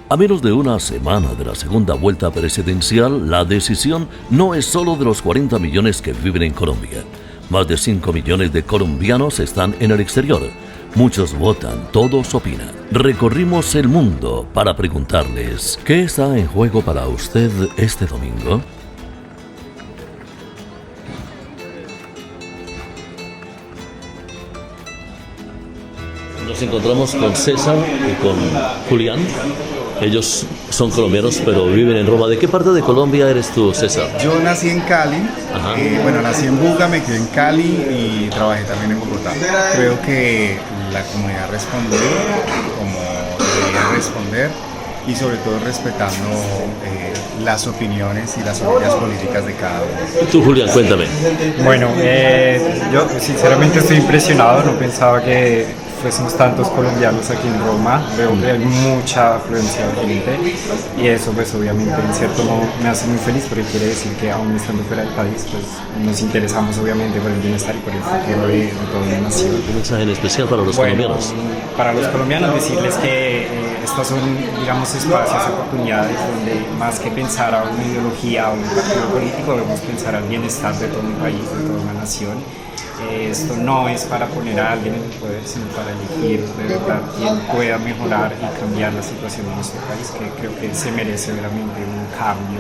A menos de una semana de la segunda vuelta presidencial, la decisión no es solo de los 40 millones que viven en Colombia. Más de 5 millones de colombianos están en el exterior. Muchos votan, todos opinan. Recorrimos el mundo para preguntarles, ¿qué está en juego para usted este domingo? Nos encontramos con César y con Julián. Ellos son colombianos, pero viven en Roma. ¿De qué parte de Colombia eres tú, César? Yo nací en Cali, nací en Buga, me quedé en Cali y trabajé también en Bogotá. Creo que la comunidad respondió como debería responder y sobre todo respetando las opiniones y las opiniones políticas de cada uno. ¿Y tú, Julián, cuéntame? Bueno, yo sinceramente estoy impresionado, no pensaba que fuésemos tantos colombianos aquí en Roma. Veo que hay mucha afluencia de gente y eso pues obviamente en cierto modo me hace muy feliz porque quiere decir que aún estando fuera del país pues nos interesamos obviamente por el bienestar y por el futuro de toda la nación. ¿Un mensaje en especial para los colombianos? Para los colombianos decirles que estos son, digamos, espacios, oportunidades donde más que pensar a una ideología o un partido político debemos pensar al bienestar de todo un país, de toda una nación. Esto no es para poner a alguien en el poder, sino para elegir de verdad quien pueda mejorar y cambiar la situación de nuestro país, que creo que se merece realmente un cambio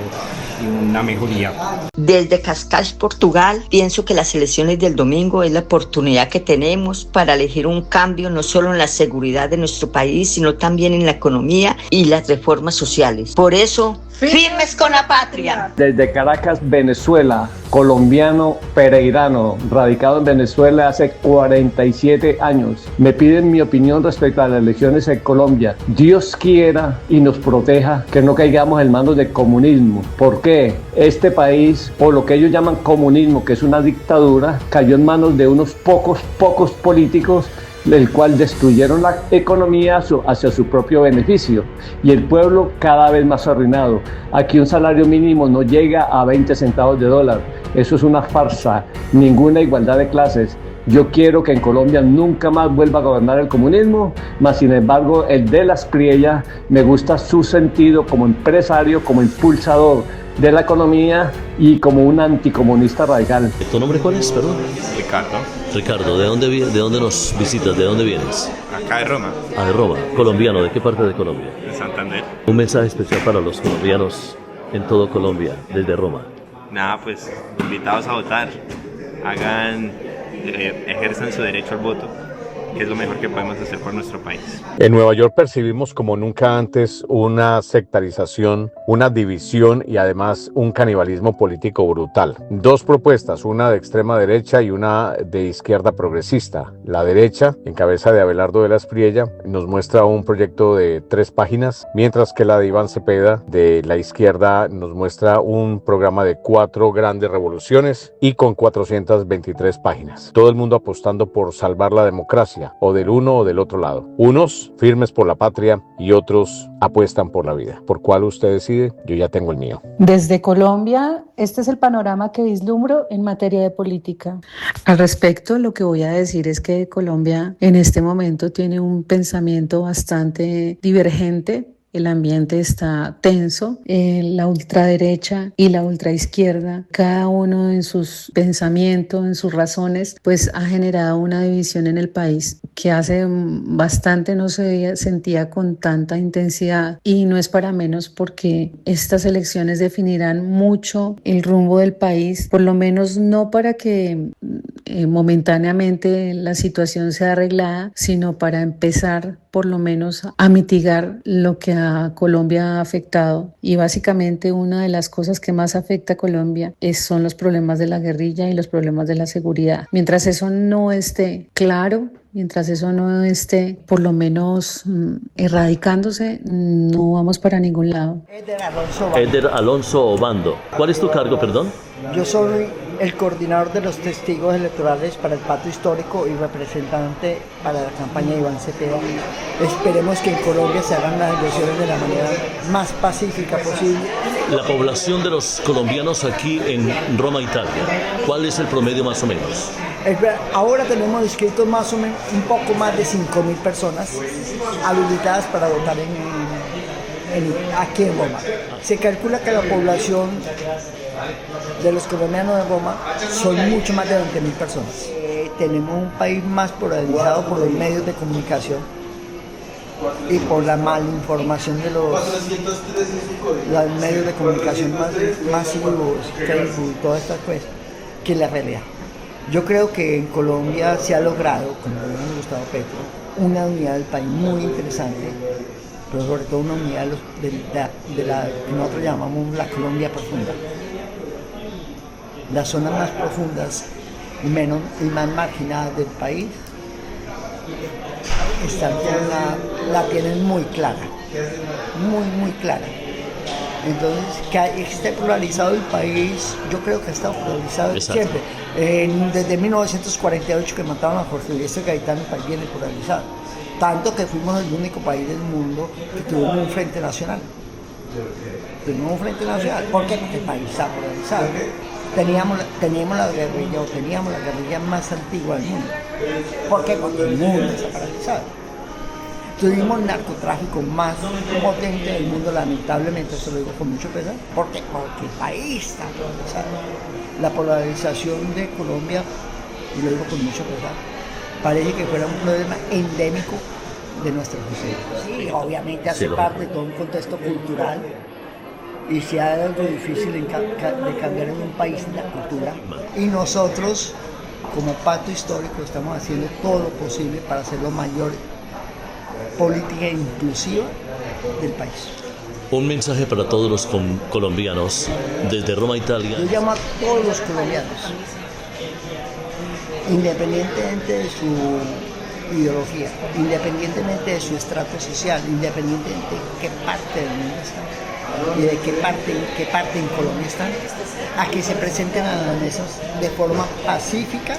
y una mejoría. Desde Cascais, Portugal, pienso que las elecciones del domingo es la oportunidad que tenemos para elegir un cambio no solo en la seguridad de nuestro país, sino también en la economía y las reformas sociales. Por eso, firmes con la patria. Desde Caracas, Venezuela, colombiano pereirano, radicado en Venezuela hace 47 años. Me piden mi opinión respecto a las elecciones en Colombia. Dios quiera y nos proteja que no caigamos en manos del comunismo. ¿Por qué? Este país, o lo que ellos llaman comunismo, que es una dictadura, cayó en manos de unos pocos políticos, el cual destruyeron la economía hacia su propio beneficio y el pueblo cada vez más arruinado. Aquí un salario mínimo no llega a 20 centavos de dólar. Eso es una farsa, ninguna igualdad de clases. Yo quiero que en Colombia nunca más vuelva a gobernar el comunismo, mas sin embargo el de las Asprilla me gusta su sentido como empresario, como impulsador de la economía y como un anticomunista radical. ¿Tu nombre cuál es, perdón? Ricardo. Ricardo, ¿de dónde nos visitas? ¿De dónde vienes? Acá de Roma. Ah, de Roma. Colombiano, ¿de qué parte de Colombia? De Santander. Un mensaje especial para los colombianos en todo Colombia, desde Roma. Nada, pues invitados a votar. Ejerzan su derecho al voto, que es lo mejor que podemos hacer por nuestro país. En Nueva York percibimos como nunca antes una sectarización, una división y además un canibalismo político brutal. Dos propuestas, una de extrema derecha y una de izquierda progresista. La derecha, en cabeza de Abelardo de la Asprilla, nos muestra un proyecto de 3 páginas, mientras que la de Iván Cepeda, de la izquierda, nos muestra un programa de 4 grandes revoluciones y con 423 páginas. Todo el mundo apostando por salvar la democracia, o del uno o del otro lado. Unos firmes por la patria y otros apuestan por la vida. ¿Por cuál usted decide? Yo ya tengo el mío. Desde Colombia, este es el panorama que vislumbro en materia de política. Al respecto, lo que voy a decir es que Colombia en este momento tiene un pensamiento bastante divergente. El ambiente está tenso, la ultraderecha y la ultraizquierda, cada uno en sus pensamientos, en sus razones, pues ha generado una división en el país que hace bastante no se sentía con tanta intensidad, y no es para menos porque estas elecciones definirán mucho el rumbo del país, por lo menos no para que momentáneamente la situación sea arreglada, sino para empezar por lo menos a mitigar lo que a Colombia ha afectado. Y básicamente una de las cosas que más afecta a Colombia son los problemas de la guerrilla y los problemas de la seguridad. Mientras eso no esté claro, mientras eso no esté por lo menos erradicándose, no vamos para ningún lado. Eder Alonso Obando. ¿Cuál es tu cargo, perdón? Yo soy el coordinador de los testigos electorales para el pacto histórico y representante para la campaña de Iván Cepeda. Esperemos que en Colombia se hagan las elecciones de la manera más pacífica posible. La población de los colombianos aquí en Roma, Italia, ¿cuál es el promedio más o menos? Ahora tenemos inscritos más o menos un poco más de 5.000 personas habilitadas para votar aquí en Roma. Se calcula que la población de los colombianos de Roma son mucho más de 20.000 personas. Tenemos un país más polarizado por los medios de comunicación y por la malinformación de los medios de comunicación masivos, Facebook, todas estas cosas, que la realidad. Yo creo que en Colombia se ha logrado, como lo dijo Gustavo Petro, una unidad del país muy interesante, pero sobre todo una unidad de la que nosotros llamamos la Colombia profunda. Las zonas más profundas y más marginadas del país la tienen muy clara, muy clara. Entonces, que esté polarizado el país, yo creo que ha estado polarizado siempre. Desde 1948 que mataron a Jorge Eliezer Gaitán, el país viene polarizado. Tanto que fuimos el único país del mundo que tuvimos un frente nacional. ¿Por qué? Porque el país está polarizado. Teníamos la guerrilla más antigua del mundo. ¿Por qué? Porque el mundo está paralizado. Tuvimos el narcotráfico más potente del mundo, lamentablemente, eso lo digo con mucho pesar. ¿Por qué? Porque el país está polarizado. La polarización de Colombia, y lo digo con mucho pesar, parece que fuera un problema endémico de nuestra sociedad. Sí, obviamente hace parte de todo un contexto cultural. Y si hay algo difícil de cambiar en un país la cultura, y nosotros, como pacto histórico, estamos haciendo todo lo posible para hacer lo mayor política inclusiva del país. Un mensaje para todos los colombianos desde Roma, Italia. Yo llamo a todos los colombianos, independientemente de su ideología, independientemente de su estrato social, independientemente de qué parte del mundo están y de qué parte en Colombia están, a que se presenten a las mesas de forma pacífica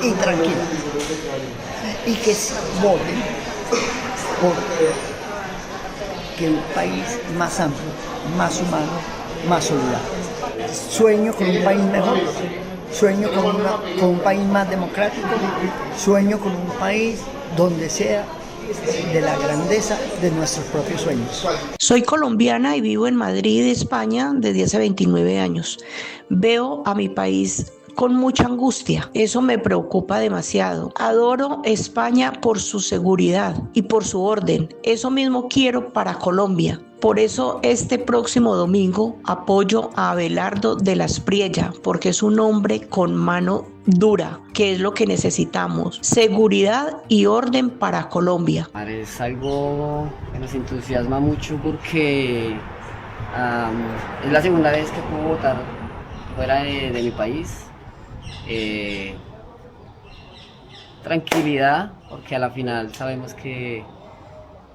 y tranquila, y que voten por que un país más amplio, más humano, más solidario. Sueño con un país mejor, sueño con un país más democrático, sueño con un país donde sea de la grandeza de nuestros propios sueños. Soy colombiana y vivo en Madrid, España, desde hace 29 años. Veo a mi país con mucha angustia. Eso me preocupa demasiado. Adoro España por su seguridad y por su orden. Eso mismo quiero para Colombia. Por eso este próximo domingo apoyo a Abelardo de la Espriella, porque es un hombre con mano dura, que es lo que necesitamos. Seguridad y orden para Colombia. Es algo que nos entusiasma mucho porque es la segunda vez que puedo votar fuera de mi país. Tranquilidad, porque a la final sabemos que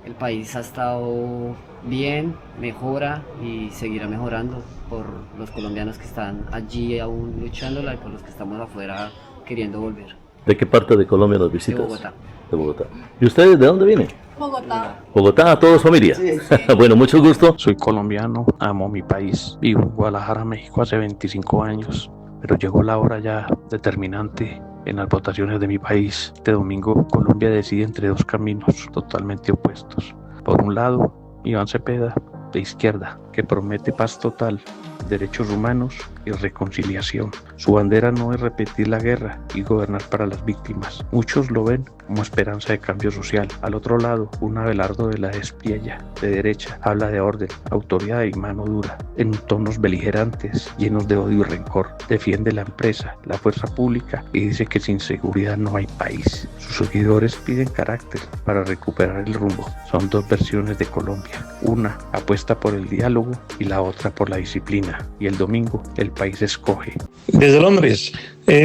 el país ha estado bien, mejora y seguirá mejorando por los colombianos que están allí aún luchándola y por los que estamos afuera queriendo volver. ¿De qué parte de Colombia nos visitas? De Bogotá. De Bogotá. ¿Y ustedes de dónde vienen? Bogotá. Bogotá, ¿todos familia? Sí. Bueno, mucho gusto. Soy colombiano, amo mi país. Vivo en Guadalajara, México hace 25 años, pero llegó la hora ya determinante en las votaciones de mi país. Este domingo Colombia decide entre dos caminos totalmente opuestos. Por un lado, Iván Cepeda, de izquierda, que promete paz total, derechos humanos y reconciliación. Su bandera no es repetir la guerra y gobernar para las víctimas. Muchos lo ven como esperanza de cambio social. Al otro lado, un Abelardo de la Espriella, de derecha, habla de orden, autoridad y mano dura, en tonos beligerantes, llenos de odio y rencor. Defiende la empresa, la fuerza pública y dice que sin seguridad no hay país. Sus seguidores piden carácter para recuperar el rumbo. Son dos versiones de Colombia. Una apuesta por el diálogo y la otra por la disciplina. Y el domingo el país escoge. Desde Londres,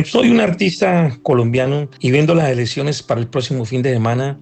soy un artista colombiano y viendo las elecciones para el próximo fin de semana,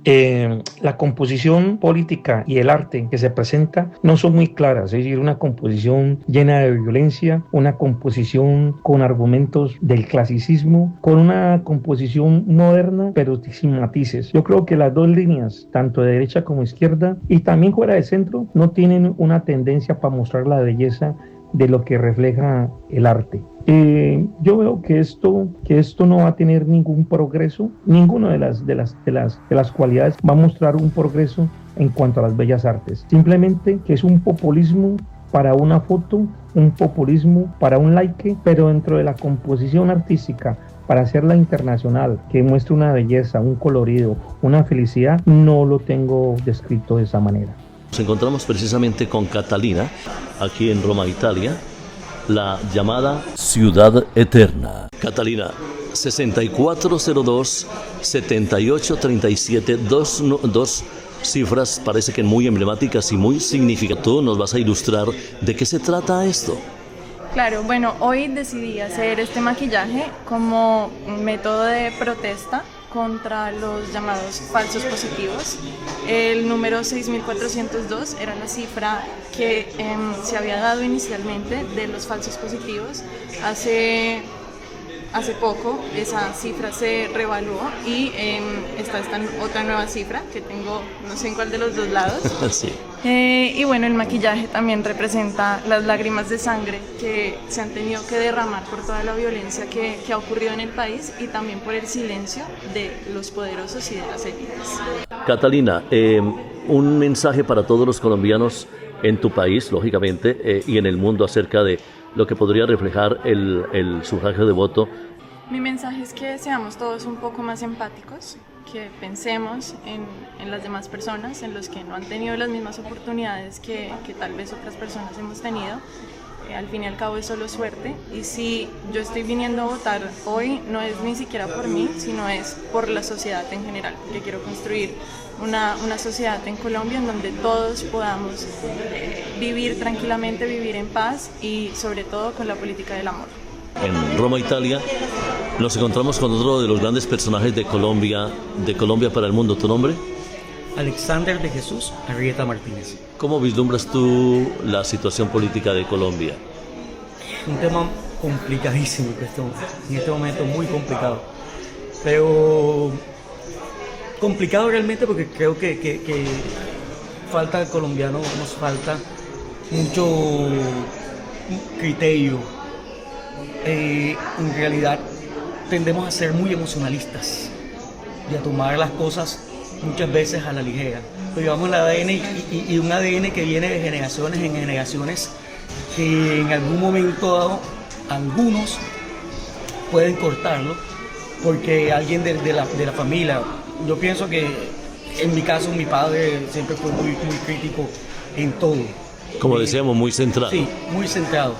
la composición política y el arte que se presenta no son muy claras, es decir, una composición llena de violencia, una composición con argumentos del clasicismo, con una composición moderna pero sin matices. Yo creo que las dos líneas, tanto de derecha como izquierda y también fuera de centro, no tienen una tendencia para mostrar la belleza de lo que refleja el arte. Yo veo que esto no va a tener ningún progreso, ninguna de las cualidades va a mostrar un progreso en cuanto a las bellas artes. Simplemente que es un populismo para una foto, un populismo para un like, pero dentro de la composición artística, para hacerla internacional, que muestre una belleza, un colorido, una felicidad, no lo tengo descrito de esa manera. Nos encontramos precisamente con Catalina, aquí en Roma, Italia, la llamada Ciudad Eterna. Catalina, 6402-7837, dos cifras parece que muy emblemáticas y muy significativas. Tú nos vas a ilustrar de qué se trata esto. Claro, bueno, hoy decidí hacer este maquillaje como método de protesta contra los llamados falsos positivos. El número 6402 era la cifra que se había dado inicialmente de los falsos positivos. Hace poco esa cifra se revaluó y está esta otra nueva cifra que tengo, no sé en cuál de los dos lados. Sí. Y bueno, el maquillaje también representa las lágrimas de sangre que se han tenido que derramar por toda la violencia que ha ocurrido en el país y también por el silencio de los poderosos y de las élites. Catalina, un mensaje para todos los colombianos en tu país, lógicamente, y en el mundo acerca de lo que podría reflejar el sufragio de voto. Mi mensaje es que seamos todos un poco más empáticos, que pensemos en las demás personas, en los que no han tenido las mismas oportunidades que tal vez otras personas hemos tenido. Al fin y al cabo es solo suerte, y si yo estoy viniendo a votar hoy no es ni siquiera por mí, sino es por la sociedad en general, porque quiero construir una sociedad en Colombia en donde todos podamos vivir tranquilamente, vivir en paz y sobre todo con la política del amor. En Roma, Italia, nos encontramos con otro de los grandes personajes de Colombia para el mundo. ¿Tu nombre? Alexander de Jesús Arrieta Martínez. ¿Cómo vislumbras tú la situación política de Colombia? Un tema complicadísimo en este momento muy complicado, pero complicado realmente porque creo que falta al colombiano, nos falta mucho criterio. En realidad tendemos a ser muy emocionalistas y a tomar las cosas muchas veces a la ligera. Pero llevamos el ADN y un ADN que viene de generaciones en generaciones, que en algún momento dado algunos pueden cortarlo porque alguien de la familia. Yo pienso que en mi caso mi padre siempre fue muy crítico en todo. Como decíamos, muy centrado. Sí, muy centrado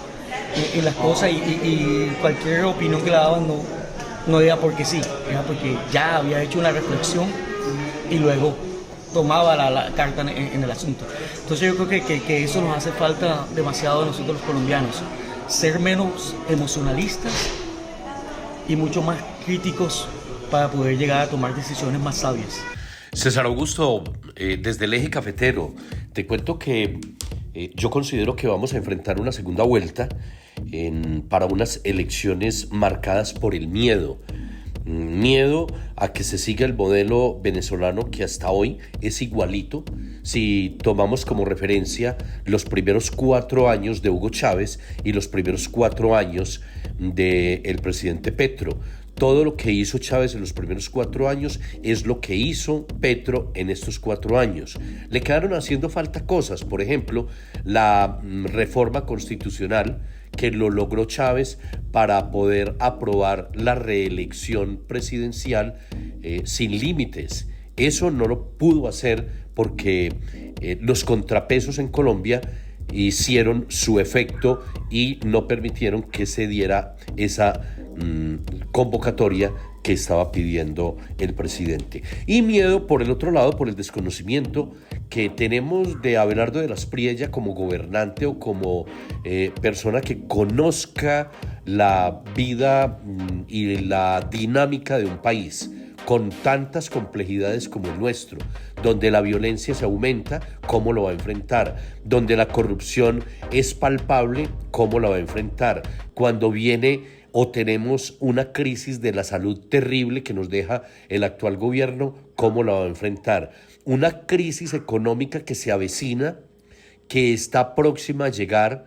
en las cosas y cualquier opinión que le daban no era porque sí, era porque ya había hecho una reflexión y luego tomaba la carta en el asunto. Entonces yo creo que eso nos hace falta demasiado a nosotros los colombianos, ser menos emocionalistas y mucho más críticos para poder llegar a tomar decisiones más sabias. César Augusto, desde el eje cafetero, te cuento que yo considero que vamos a enfrentar una segunda vuelta para unas elecciones marcadas por el miedo. Miedo a que se siga el modelo venezolano que hasta hoy es igualito. Si tomamos como referencia los primeros 4 años de Hugo Chávez y los primeros 4 años del presidente Petro, todo lo que hizo Chávez en los primeros 4 años es lo que hizo Petro en estos 4 años. Le quedaron haciendo falta cosas, por ejemplo, la reforma constitucional que lo logró Chávez para poder aprobar la reelección presidencial sin límites. Eso no lo pudo hacer porque los contrapesos en Colombia hicieron su efecto y no permitieron que se diera esa convocatoria que estaba pidiendo el presidente. Y miedo, por el otro lado, por el desconocimiento que tenemos de Abelardo de las Priella como gobernante o como persona que conozca la vida y la dinámica de un país con tantas complejidades como el nuestro, donde la violencia se aumenta, ¿cómo lo va a enfrentar? Donde la corrupción es palpable, ¿cómo la va a enfrentar? Cuando viene o tenemos una crisis de la salud terrible que nos deja el actual gobierno, ¿cómo la va a enfrentar? Una crisis económica que se avecina, que está próxima a llegar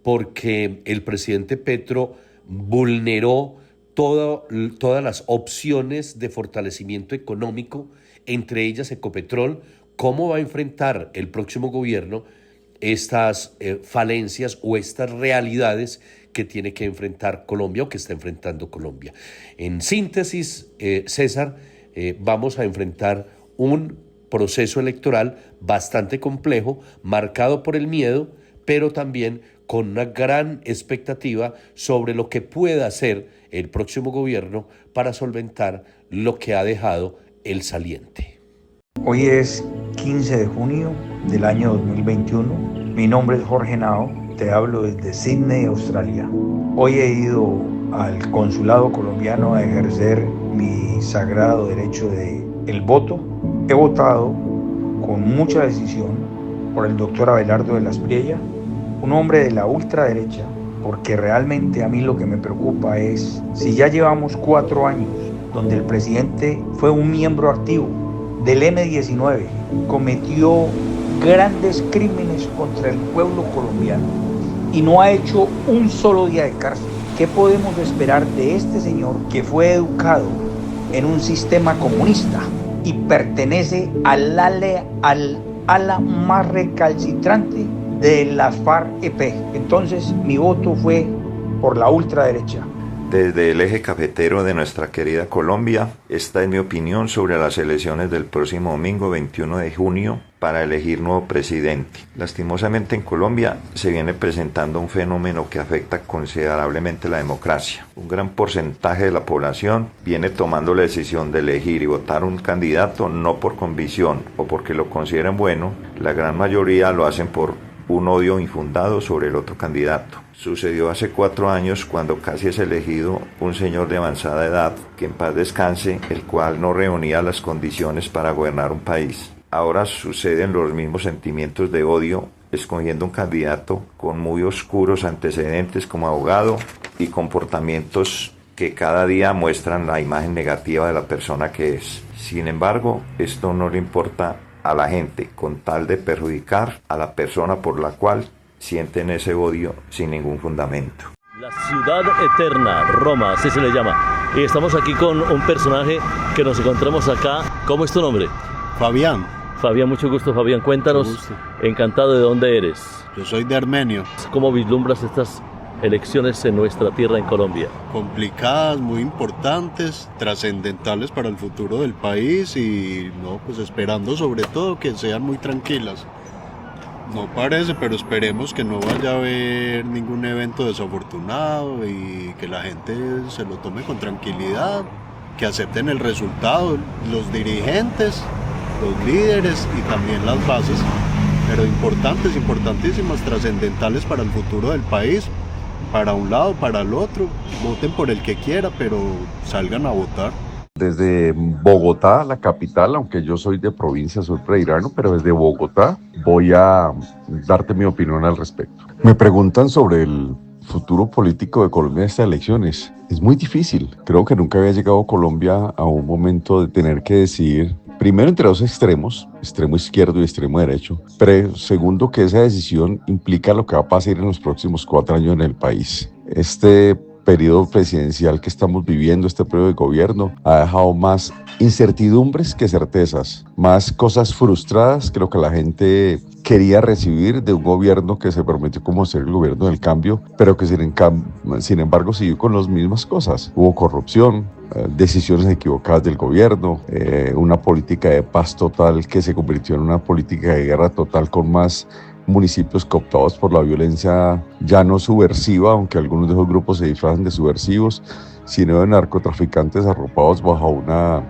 porque el presidente Petro vulneró todas las opciones de fortalecimiento económico, entre ellas Ecopetrol, cómo va a enfrentar el próximo gobierno estas falencias o estas realidades que tiene que enfrentar Colombia o que está enfrentando Colombia. En síntesis, César, vamos a enfrentar un proceso electoral bastante complejo, marcado por el miedo, pero también con una gran expectativa sobre lo que pueda hacer el próximo gobierno para solventar lo que ha dejado el saliente. Hoy es 15 de junio del año 2021. Mi nombre es Jorge Nao, te hablo desde Sydney, Australia. Hoy he ido al consulado colombiano a ejercer mi sagrado derecho del voto. He votado con mucha decisión por el doctor Abelardo de la Espriella, un hombre de la ultraderecha, porque realmente a mí lo que me preocupa es si ya llevamos 4 años donde el presidente fue un miembro activo del M-19, cometió grandes crímenes contra el pueblo colombiano y no ha hecho un solo día de cárcel. ¿Qué podemos esperar de este señor que fue educado en un sistema comunista y pertenece al ala más recalcitrante de las FARC-EP? Entonces mi voto fue por la ultraderecha. Desde el eje cafetero de nuestra querida Colombia, esta es mi opinión sobre las elecciones del próximo domingo 21 de junio para elegir nuevo presidente. Lastimosamente en Colombia se viene presentando un fenómeno que afecta considerablemente la democracia. Un gran porcentaje de la población viene tomando la decisión de elegir y votar un candidato no por convicción o porque lo consideren bueno. La gran mayoría lo hacen por un odio infundado sobre el otro candidato. Sucedió hace 4 años cuando casi es elegido un señor de avanzada edad, que en paz descanse, el cual no reunía las condiciones para gobernar un país. Ahora suceden los mismos sentimientos de odio, escogiendo un candidato con muy oscuros antecedentes como abogado y comportamientos que cada día muestran la imagen negativa de la persona que es. Sin embargo, esto no le importa a la gente, con tal de perjudicar a la persona por la cual sienten ese odio sin ningún fundamento. La ciudad eterna, Roma, así se le llama. Y estamos aquí con un personaje que nos encontramos acá. ¿Cómo es tu nombre? Fabián. Fabián, mucho gusto, Fabián. Cuéntanos, encantado, ¿de dónde eres? Yo soy de Armenio. ¿Cómo vislumbras estas elecciones en nuestra tierra, en Colombia? Complicadas, muy importantes, trascendentales para el futuro del país y pues esperando sobre todo que sean muy tranquilas. No parece, pero esperemos que no vaya a haber ningún evento desafortunado y que la gente se lo tome con tranquilidad, que acepten el resultado, los dirigentes, los líderes y también las bases, pero importantes, importantísimas, trascendentales para el futuro del país, para un lado, para el otro. Voten por el que quiera, pero salgan a votar. Desde Bogotá, la capital, aunque yo soy de provincia, soy pereirano, pero desde Bogotá voy a darte mi opinión al respecto. Me preguntan sobre el futuro político de Colombia en estas elecciones. Es muy difícil. Creo que nunca había llegado Colombia a un momento de tener que decidir, primero entre dos extremos, extremo izquierdo y extremo derecho, pero segundo que esa decisión implica lo que va a pasar en los próximos 4 años en el país. Este periodo presidencial que estamos viviendo, este periodo de gobierno, ha dejado más incertidumbres que certezas, más cosas frustradas que lo que la gente quería recibir de un gobierno que se prometió como ser el gobierno del cambio, pero que sin embargo siguió con las mismas cosas. Hubo corrupción, decisiones equivocadas del gobierno, una política de paz total que se convirtió en una política de guerra total con más municipios cooptados por la violencia ya no subversiva, aunque algunos de esos grupos se disfrazan de subversivos, sino de narcotraficantes arropados bajo una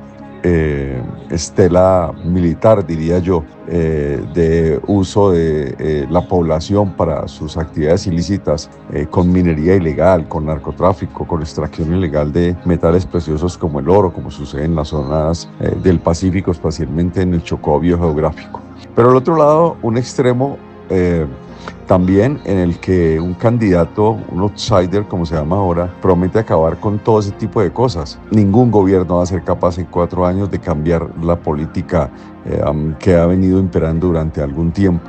estela militar, diría yo, de uso de la población para sus actividades ilícitas, con minería ilegal, con narcotráfico, con extracción ilegal de metales preciosos como el oro, como sucede en las zonas del Pacífico, especialmente en el Chocó biogeográfico. Pero al otro lado, un extremo también en el que un candidato, un outsider como se llama ahora, promete acabar con todo ese tipo de cosas. Ningún gobierno va a ser capaz en 4 años de cambiar la política que ha venido imperando durante algún tiempo.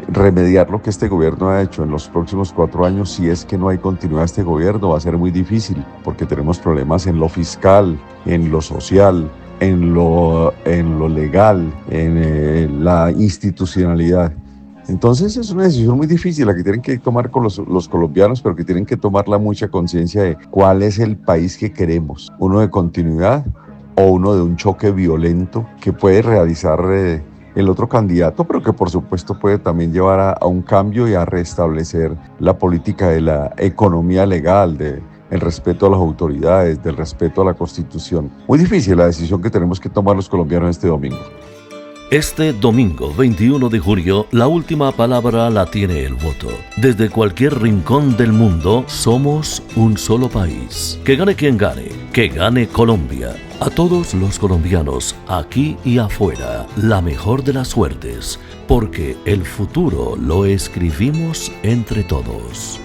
Remediar lo que este gobierno ha hecho en los próximos 4 años, si es que no hay continuidad de este gobierno, va a ser muy difícil, porque tenemos problemas en lo fiscal, en lo social, en lo legal, en la institucionalidad. Entonces es una decisión muy difícil la que tienen que tomar con los colombianos, pero que tienen que tomarla mucha conciencia de cuál es el país que queremos, uno de continuidad o uno de un choque violento que puede realizar el otro candidato, pero que por supuesto puede también llevar a un cambio y a restablecer la política de la economía legal, el respeto a las autoridades, del respeto a la Constitución. Muy difícil la decisión que tenemos que tomar los colombianos este domingo. Este domingo 21 de julio, la última palabra la tiene el voto. Desde cualquier rincón del mundo, somos un solo país. Que gane quien gane, que gane Colombia. A todos los colombianos, aquí y afuera, la mejor de las suertes, porque el futuro lo escribimos entre todos.